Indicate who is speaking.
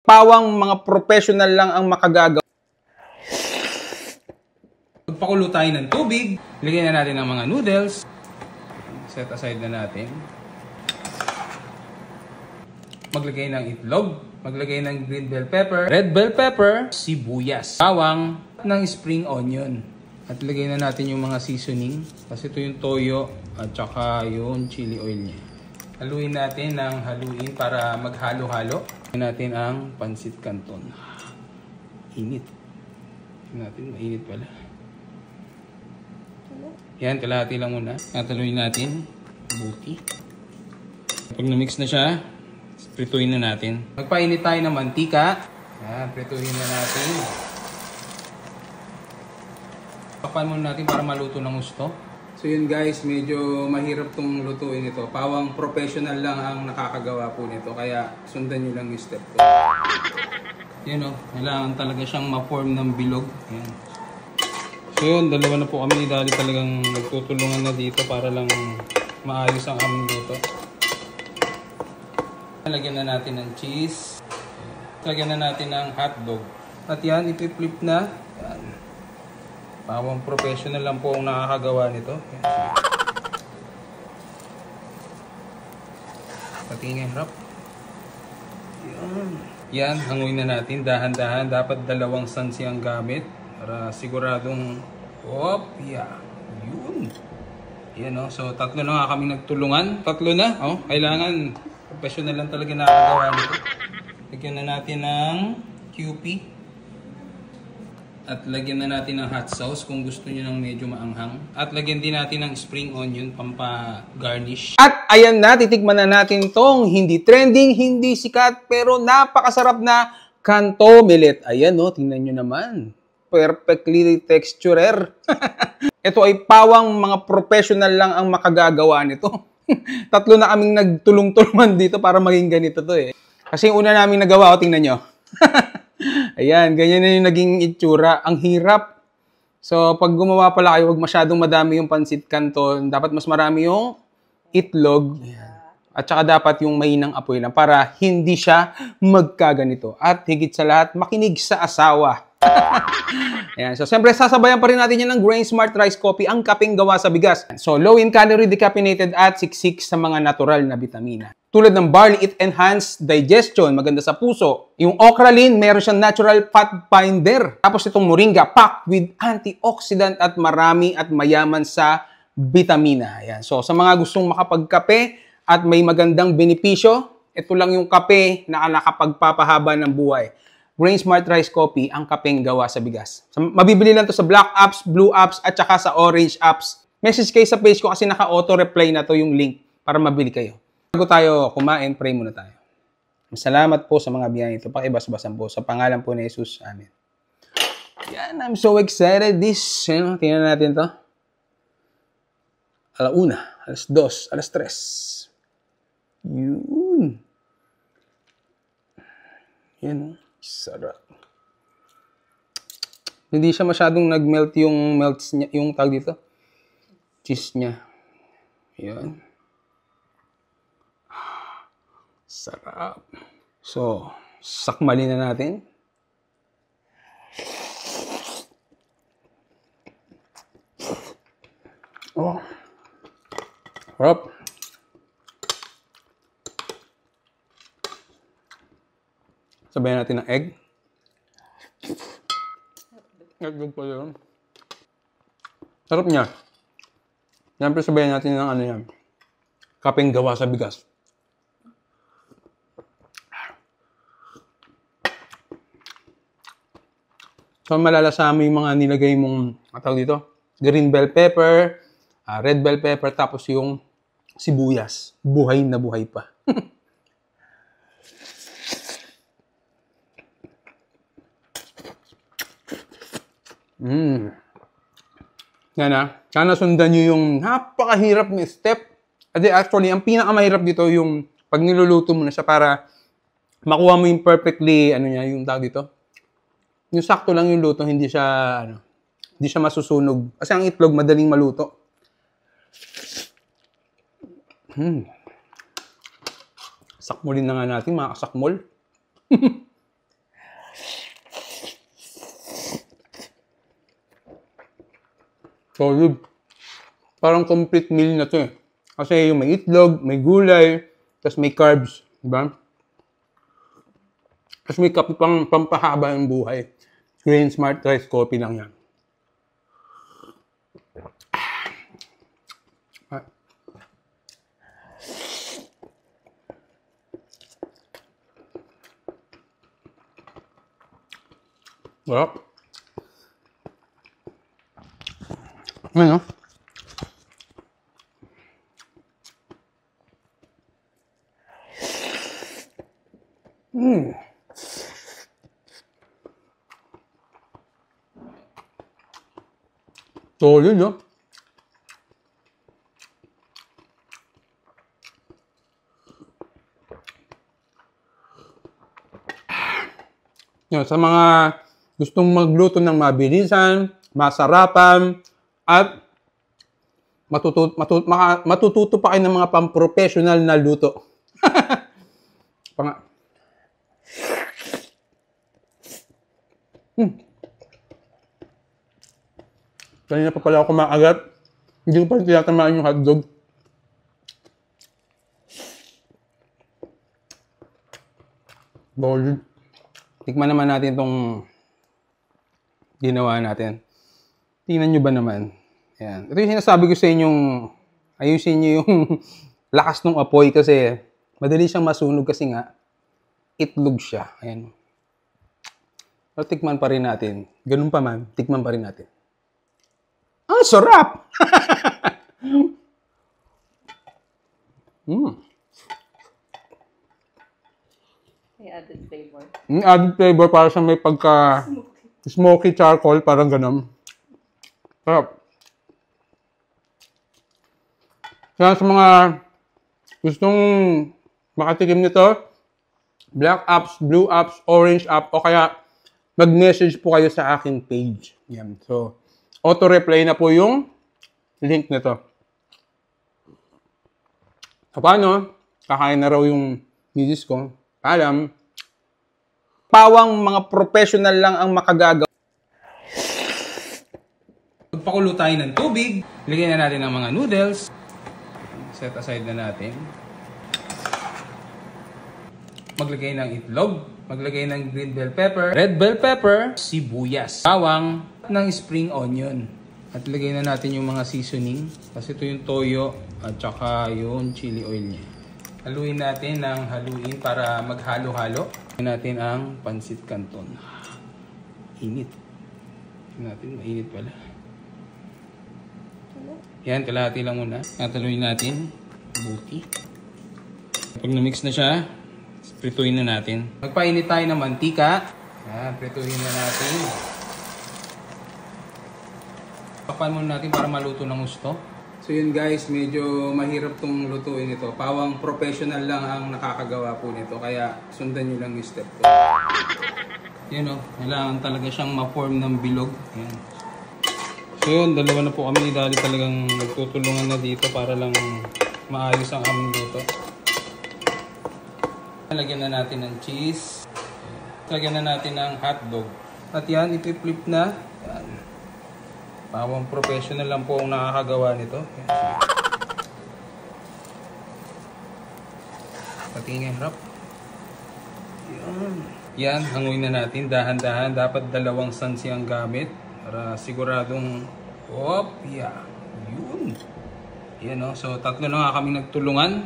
Speaker 1: Pawang mga professional lang ang makagagawa. Magpakulo tayo ng tubig. Lagyan na natin ang mga noodles. Set aside na natin. Maglagay ng itlog. Maglagay ng green bell pepper, red bell pepper, sibuyas, bawang, ng spring onion. At lagay na natin yung mga seasoning. Kasi ito yung toyo at saka yung chili oil niya. Haluin natin ng haluin para maghalo-halo. Haluin natin ang pansit canton. Init. Natin, mainit pala. Yan, kalahati lang muna. At haluin natin. Buti. Pag na-mix na siya, prituin na natin. Magpainit tayo ng mantika. Yan, prituin na natin. Papan muna natin para maluto ng gusto. So yun guys, medyo mahirap tong lutuin ito. Pawang professional lang ang nakakagawa po nito. Kaya sundan nyo lang yung step ko. Yan o, kailangan talaga siyang ma-form ng bilog. Yan. So yun, dalawa na po kami ni Daddy talagang nagtutulungan na dito para lang maayos ang aming luto. Lagyan na natin ng cheese. Lagyan na natin ng hotdog. At yan, ipip-flip na. Yan. Pawang professional lang po ang nakakagawa nito. Yan. Patingin harap. Yan. Yan, hanguin na natin. Dahan-dahan. Dapat dalawang sansi ang gamit. Para siguradong yeah. Yun. Yan o. So, tatlo na nga kami nagtulungan. Tatlo na. Oh, kailangan professional lang talaga nakakagawa nito. Lagyan na natin ng QP. At lagyan na natin ng hot sauce kung gusto niyo ng medyo maanghang. At lagyan din natin ng spring onion pampa-garnish. At ayan na, titikman na natin tong hindi trending, hindi sikat, pero napakasarap na kanto millet. Ayan o, tingnan nyo naman. Perfectly texturer. Ito ay pawang mga professional lang ang makagagawa nito. Tatlo na kaming nagtulong-tulungan dito para maging ganito to eh. Kasi yung una namin nagawa, tingnan nyo. Ayan, ganyan na yung naging itsura. Ang hirap. So, pag gumawa pala kayo, huwag masyadong madami yung pansit canton. Dapat mas marami yung itlog. At saka dapat yung mainang apoy lang para hindi siya magkaganito. At higit sa lahat, makinig sa asawa. Ayan. So, siyempre, sasabayan pa rin natin yan ng Grain Smart Rice Coffee, ang kapeng gawa sa bigas. So, low in calorie, decaffeinated at siksik sa mga natural na bitamina. Tulad ng barley, it enhanced digestion, maganda sa puso. Yung okralin, meron siyang natural fat binder. Tapos itong moringa, packed with antioxidant at marami at mayaman sa bitamina. Ayan. So, sa mga gustong makapagkape at may magandang benepisyo, ito lang yung kape na nakapagpapahaba ng buhay. Grain Smart Rice Coffee, ang kapeng gawa sa bigas. So, mabibili lang to sa black apps, blue apps, at saka sa orange apps. Message kayo sa page ko kasi naka-auto-reply na to yung link para mabili kayo. Bago tayo kumain, pray muna tayo. Salamat po sa mga biyaya ito. Pakibas-basan po sa pangalan po ni Jesus. Amen. Yan, I'm so excited. This, tingnan natin to. Alauna, alas 2, alas 3. Yun. Yan. Sarap. Hindi siya masyadong nag-melt yung melts niya, yung tag dito. Cheese niya. Yan. Sarap. So, sakmalin na natin. Oh. Sarap. Sabayan natin ng egg. Egg pa yun. Sarap niya. Siyempre sabayan natin ng ano yan. Kapeng gawa sa bigas. So malalasama yung mga nilagay mong tawag dito. Green bell pepper, red bell pepper, tapos yung sibuyas. Buhay na buhay pa. Yan na. Sana sundan nyo yung napakahirap na step. At actually, ang pinakamahirap dito yung pag niluluto mo na siya para makuha mo yung perfectly, ano niya, yung tawag dito. Yung sakto lang yung luto, hindi siya masusunog. Kasi ang itlog, madaling maluto. Sakmulin na nga natin, mga kasakmol. Solid. Parang complete meal na to eh. Kasi yung may itlog, may gulay, tapos may carbs. Diba? Tapos may kape pang pampahaba ng buhay. Grain Smart Rice Coffee lang yan. Sarap. Ano? Solid, no? Yan, sa mga gustong magluto ng mabilisan, masarapan, at matututo pa kayo ng mga pang-professional na luto. Kanina pa pala ako kumakagat. Hindi ko pa tinatamaan yung hotdog. Solid. Tikman naman natin itong ginawa natin. Tingnan nyo ba naman? Ayan. Ito yung sinasabi ko sa inyong ayusin nyo yung lakas ng apoy kasi madali siyang masunog kasi nga itlog siya. Ayan. Pero tikman pa rin natin. Ganun pa man, tikman pa rin natin. Ang sarap!
Speaker 2: May added flavor.
Speaker 1: Added flavor para sa may pagka smoky charcoal, parang ganun. Sarap. Kaya sa mga gustong makatikim nito, black apps, blue apps, orange app, o kaya mag-message po kayo sa aking page. Yan. So, auto-reply na po yung link nito. So, paano? Kakain na raw yung misis ko. Alam, pawang mga professional lang ang makagagawa. Magpakulo tayo ng tubig. Lagyan na natin ang mga noodles. Set aside na natin. Maglagay ng itlog. Maglagay ng green bell pepper, red bell pepper, sibuyas, bawang, ng spring onion. At lagay na natin yung mga seasoning. Kasi ito yung toyo at saka yung chili oil niya. Haluin natin ng haluin para maghalo-halo. Haluin natin ang pansit canton. Init. Natin, mainit pala. Yan, kalahati lang muna. Haluin natin. Buti. Pag na-mix na siya, prituin na natin. Magpainit tayo ng mantika. Yan, prituin na natin. Papan muna natin para maluto ng gusto. So yun guys, medyo mahirap tong lutuin ito. Pawang professional lang ang nakakagawa po nito. Kaya sundan nyo lang yung step to. Yan o, kailangan talaga siyang ma-form ng bilog. Yan. So yun, dalawa na po kami ni Daddy talagang nagtutulungan na dito para lang maayos ang aming luto. Lagyan na natin ng cheese. Lagyan na natin ng hotdog. At yan, ipiflip na. Yan. Pawang professional lang po ang nakakagawa nito. Patingin harap. Yan. Yan, hanguin na natin. Dahan-dahan. Dapat dalawang sansi ang gamit. Para siguradong, yeah. Yun. Yan o. So, tatlo na nga kami nagtulungan.